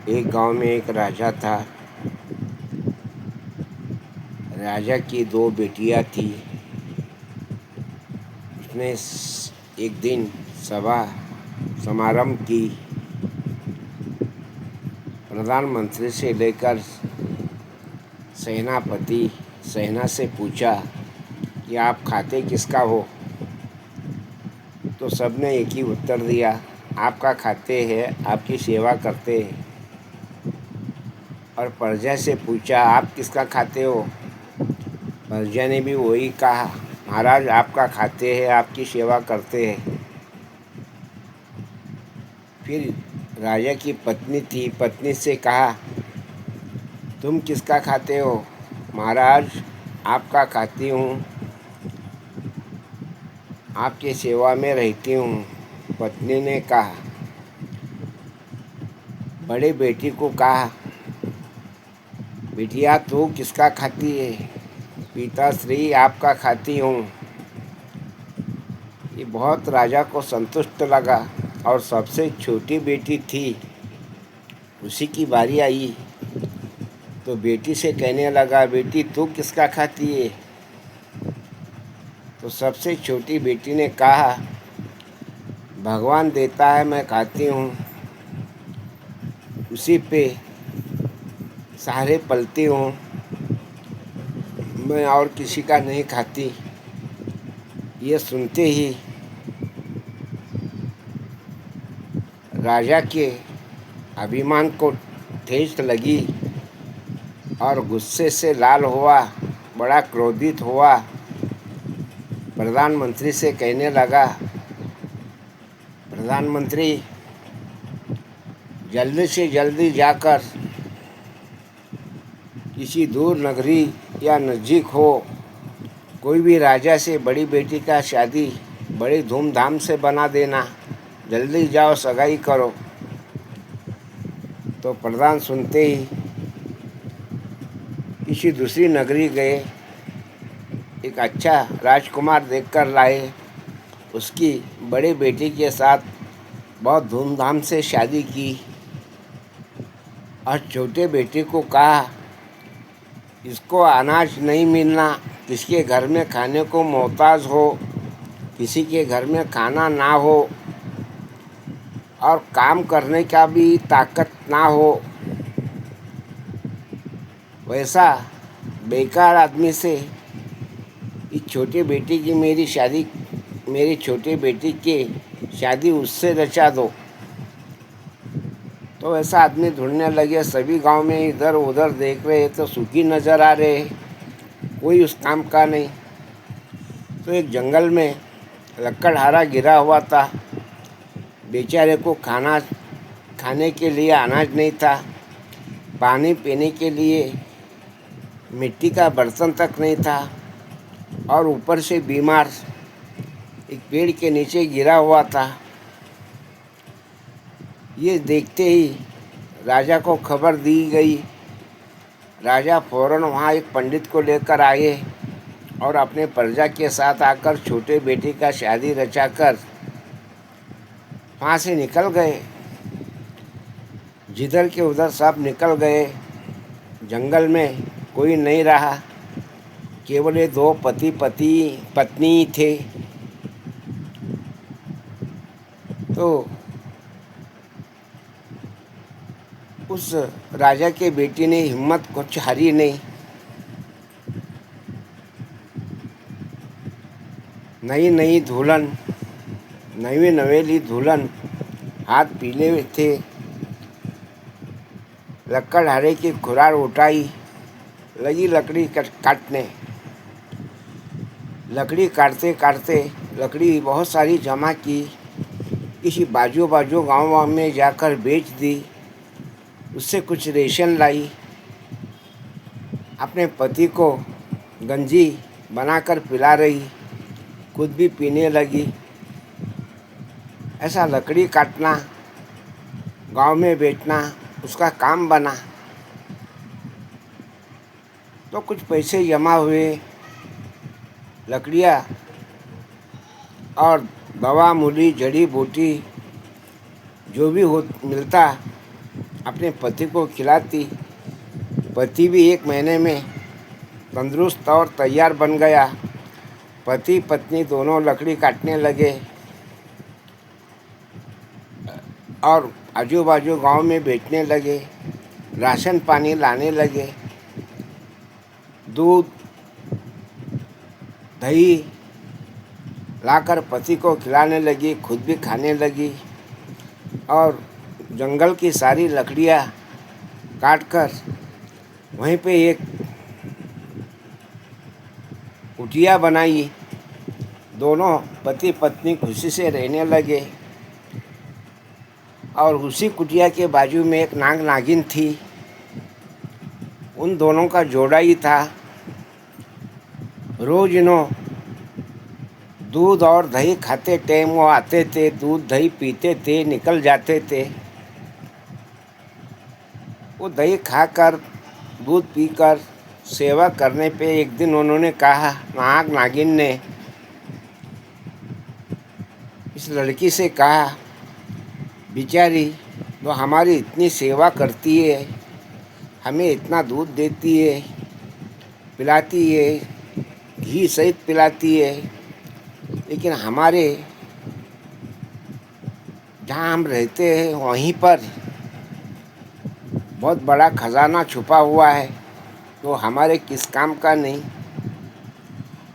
एक गांव में एक राजा था। राजा की दो बेटियां थी। उसने एक दिन सभा समारंभ की। प्रधानमंत्री से लेकर सेनापति सेना से पूछा कि आप खाते किसका हो। तो सबने एक ही उत्तर दिया, आपका खाते हैं, आपकी सेवा करते हैं। और प्रजा से पूछा, आप किसका खाते हो। प्रजा ने भी वही कहा, महाराज आपका खाते हैं, आपकी सेवा करते हैं। फिर राजा की पत्नी थी, पत्नी से कहा, तुम किसका खाते हो। महाराज आपका खाती हूँ, आपकी सेवा में रहती हूँ। पत्नी ने कहा, बड़े बेटी को कहा, बिटिया तू किसका खाती है। पिताश्री आपका खाती हूँ। ये बहुत राजा को संतुष्ट लगा। और सबसे छोटी बेटी थी, उसी की बारी आई। तो बेटी से कहने लगा, बेटी तू किसका खाती है। तो सबसे छोटी बेटी ने कहा, भगवान देता है मैं खाती हूँ, उसी पे सहारे पलती हूँ, मैं और किसी का नहीं खाती। ये सुनते ही राजा के अभिमान को ठेस लगी और गुस्से से लाल हुआ, बड़ा क्रोधित हुआ। प्रधानमंत्री से कहने लगा, प्रधानमंत्री जल्दी से जल्दी जाकर किसी दूर नगरी या नज़दीक हो कोई भी राजा से बड़ी बेटी का शादी बड़ी धूमधाम से बना देना। जल्दी जाओ, सगाई करो। तो प्रधान सुनते ही किसी दूसरी नगरी गए, एक अच्छा राजकुमार देखकर लाए। उसकी बड़ी बेटी के साथ बहुत धूमधाम से शादी की। और छोटे बेटे को कहा, इसको अनाज नहीं मिलना, किसके घर में खाने को मोहताज हो, किसी के घर में खाना ना हो और काम करने का भी ताकत ना हो, वैसा बेकार आदमी से इस छोटे बेटी की मेरी छोटी बेटी की शादी उससे रचा दो। तो ऐसा आदमी ढूंढने लगे। सभी गांव में इधर उधर देख रहे तो सुखी नज़र आ रहे, कोई उस काम का नहीं। तो एक जंगल में लकड़हारा गिरा हुआ था। बेचारे को खाने के लिए अनाज नहीं था, पानी पीने के लिए मिट्टी का बर्तन तक नहीं था, और ऊपर से बीमार एक पेड़ के नीचे गिरा हुआ था। ये देखते ही राजा को खबर दी गई। राजा फौरन वहाँ एक पंडित को लेकर आए और अपने प्रजा के साथ आकर छोटे बेटे का शादी रचाकर वहाँ से निकल गए। जिधर के उधर सब निकल गए। जंगल में कोई नहीं रहा, केवल ये दो पत्नी थे। तो उस राजा के बेटी ने हिम्मत कुछ हारी नहीं। नई नवेली दुल्हन, हाथ पीले थे, लकड़हारे की खुरार उठाई, लगी लकड़ी काटने। लकड़ी काटते काटते लकड़ी बहुत सारी जमा की, किसी बाजू गांव में जाकर बेच दी। उससे कुछ रेशन लाई, अपने पति को गंजी बनाकर पिला रही, खुद भी पीने लगी। ऐसा लकड़ी काटना, गांव में बेचना उसका काम बना। तो कुछ पैसे जमा हुए, लकड़ियाँ और दवा मूली जड़ी बूटी जो भी मिलता अपने पति को खिलाती। पति भी 1 महीने में तंदुरुस्त और तैयार बन गया। पति पत्नी दोनों लकड़ी काटने लगे और आजू बाजू गांव में बेचने लगे, राशन पानी लाने लगे, दूध दही लाकर पति को खिलाने लगी, खुद भी खाने लगी और जंगल की सारी लकड़ियाँ काटकर वहीं पे एक कुटिया बनाई। दोनों पति पत्नी खुशी से रहने लगे और उसी कुटिया के बाजू में एक नाग नागिन थी। उन दोनों का जोड़ा ही था। रोज इन्हों दूध और दही खाते टाइम वो आते थे, दूध दही पीते थे, निकल जाते थे। वो दही खाकर दूध पीकर सेवा करने पे एक दिन उन्होंने कहा, नाग नागिन ने इस लड़की से कहा, बेचारी तो हमारी इतनी सेवा करती है, हमें इतना दूध देती है, पिलाती है, घी सहित पिलाती है, लेकिन हमारे जहाँ हम रहते हैं वहीं पर बहुत बड़ा खजाना छुपा हुआ है, तो हमारे किस काम का नहीं।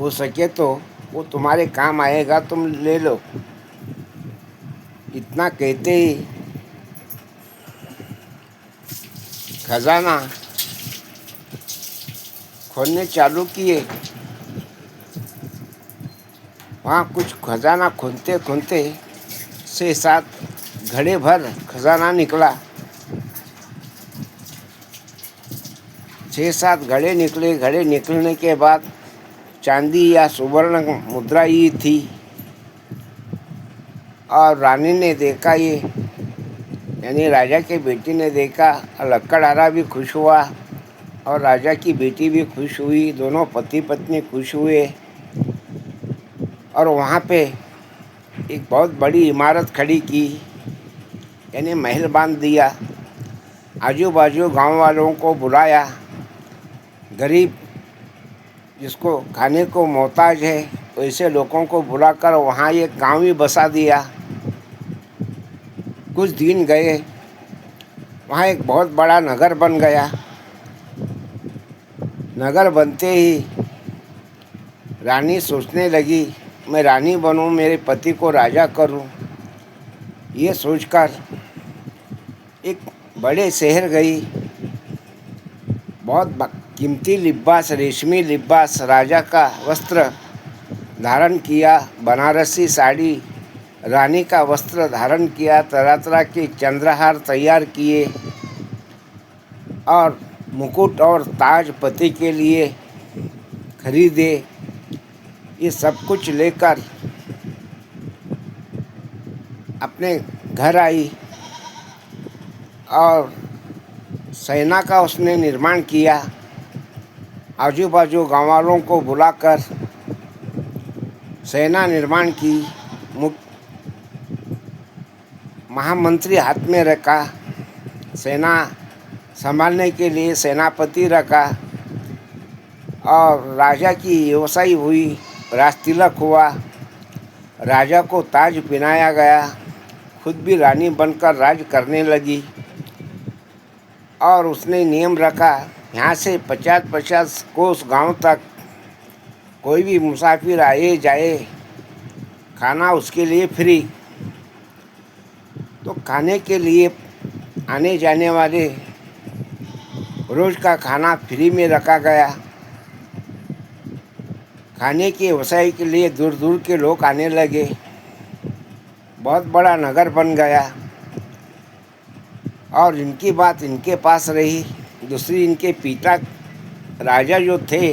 हो सके तो वो तुम्हारे काम आएगा, तुम ले लो। इतना कहते ही खजाना खोलने चालू किए। वहाँ कुछ खजाना खोलते खोलते 6-7 घड़े भर खजाना निकला। 6-7 घड़े निकले। घड़े निकलने के बाद चांदी या सुवर्ण मुद्रा ही थी। और रानी ने देखा, ये यानी राजा के बेटी ने देखा। लक्कड़हारा भी खुश हुआ और राजा की बेटी भी खुश हुई। दोनों पति पत्नी खुश हुए और वहाँ पे एक बहुत बड़ी इमारत खड़ी की, यानी महल बांध दिया। आजू बाजू गांव वालों को बुलाया। गरीब जिसको खाने को मोहताज है वैसे लोगों को बुलाकर वहाँ एक गांव ही बसा दिया। कुछ दिन गए, वहाँ एक बहुत बड़ा नगर बन गया। नगर बनते ही रानी सोचने लगी, मैं रानी बनूं, मेरे पति को राजा करूं। ये सोचकर एक बड़े शहर गई। बहुत कीमती लिबास, रेशमी लिबास, राजा का वस्त्र धारण किया, बनारसी साड़ी, रानी का वस्त्र धारण किया, तरह तरह के चंद्रहार तैयार किए और मुकुट और ताज पति के लिए खरीदे। ये सब कुछ लेकर अपने घर आई और सेना का उसने निर्माण किया। आजू बाजू गाँव वालों को बुलाकर सेना निर्माण की। महामंत्री हाथ में रखा, सेना संभालने के लिए सेनापति रखा और राजा की व्यवसायी हुई। राज तिलक हुआ, राजा को ताज पहनाया गया, खुद भी रानी बनकर राज करने लगी। और उसने नियम रखा, यहाँ से 50-50 कोस गांव तक कोई भी मुसाफिर आए जाए, खाना उसके लिए फ्री। तो खाने के लिए आने जाने वाले रोज़ का खाना फ्री में रखा गया। खाने के व्यवसाय के लिए दूर दूर के लोग आने लगे। बहुत बड़ा नगर बन गया और इनकी बात इनके पास रही। दूसरी, इनके पिता राजा जो थे,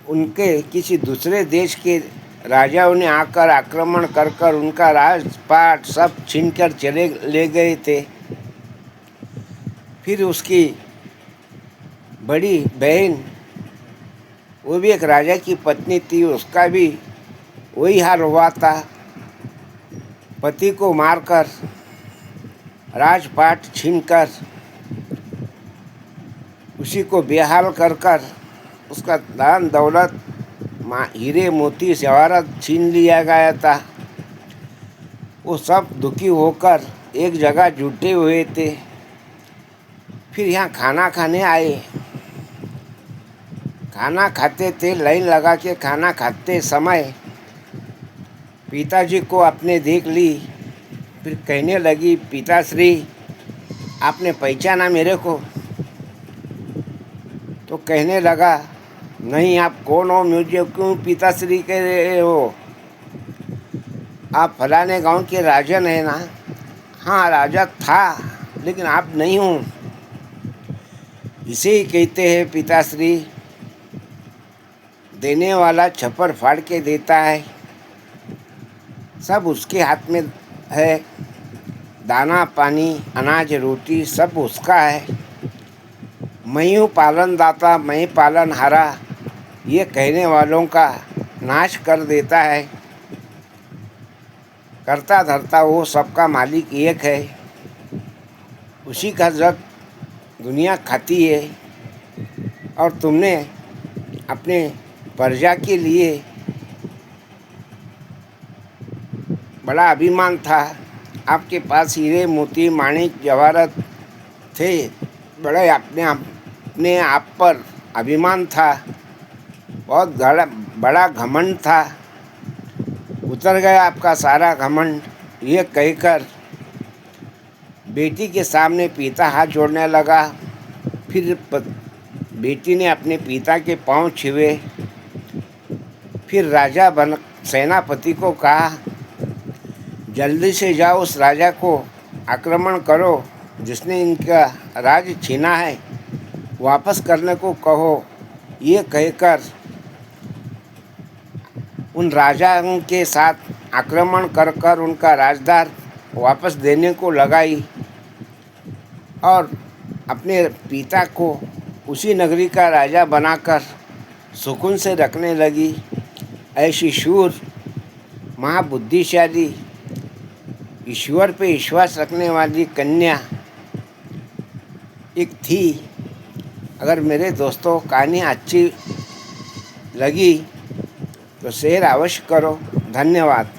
उनके किसी दूसरे देश के राजाओं ने आकर आक्रमण कर कर उनका राजपाट सब छीनकर चले ले गए थे। फिर उसकी बड़ी बहन, वो भी एक राजा की पत्नी थी, उसका भी वही हाल हुआ था। पति को मारकर राजपाट छीनकर उसी को बेहाल कर कर उसका धन दौलत हीरे मोती जवाहरात छीन लिया गया था। वो सब दुखी होकर एक जगह जुटे हुए थे। फिर यहाँ खाना खाने आए। खाना खाते थे, लाइन लगा के खाना खाते समय पिताजी को आपने देख ली। फिर कहने लगी, पिताश्री आपने पहचाना मेरे को? तो कहने लगा, नहीं, आप कौन हो? मुझे क्यों पिताश्री कह रहे हो? आप फलाने गांव के राजन है ना? हाँ, राजा था, लेकिन आप नहीं हूँ। इसे ही कहते हैं पिताश्री, देने वाला छप्पर फाड़ के देता है। सब उसके हाथ में है। दाना पानी अनाज रोटी सब उसका है। मैं हूँ पालनदाता, मैं पालनहारा, ये कहने वालों का नाश कर देता है। करता धरता वो सबका मालिक एक है। उसी का जब दुनिया खाती है। और तुमने अपने प्रजा के लिए बड़ा अभिमान था। आपके पास हीरे मोती माणिक जवाहरात थे। बड़े अपने आप पर अभिमान था। बहुत बड़ा घमंड था। उतर गया आपका सारा घमंड। ये कहकर बेटी के सामने पिता हाथ जोड़ने लगा। फिर बेटी ने अपने पिता के पांव छुए। फिर राजा सेनापति को कहा, जल्दी से जाओ, उस राजा को आक्रमण करो जिसने इनका राज छीना है, वापस करने को कहो। ये कहकर उन राजाओं के साथ आक्रमण कर कर उनका राजदार वापस देने को लगाई और अपने पिता को उसी नगरी का राजा बनाकर सुकून से रखने लगी। ऐसी शूर, महाबुद्धिशाली, ईश्वर पे विश्वास रखने वाली कन्या एक थी। अगर मेरे दोस्तों कहानी अच्छी लगी तो शेयर अवश्य करो। धन्यवाद।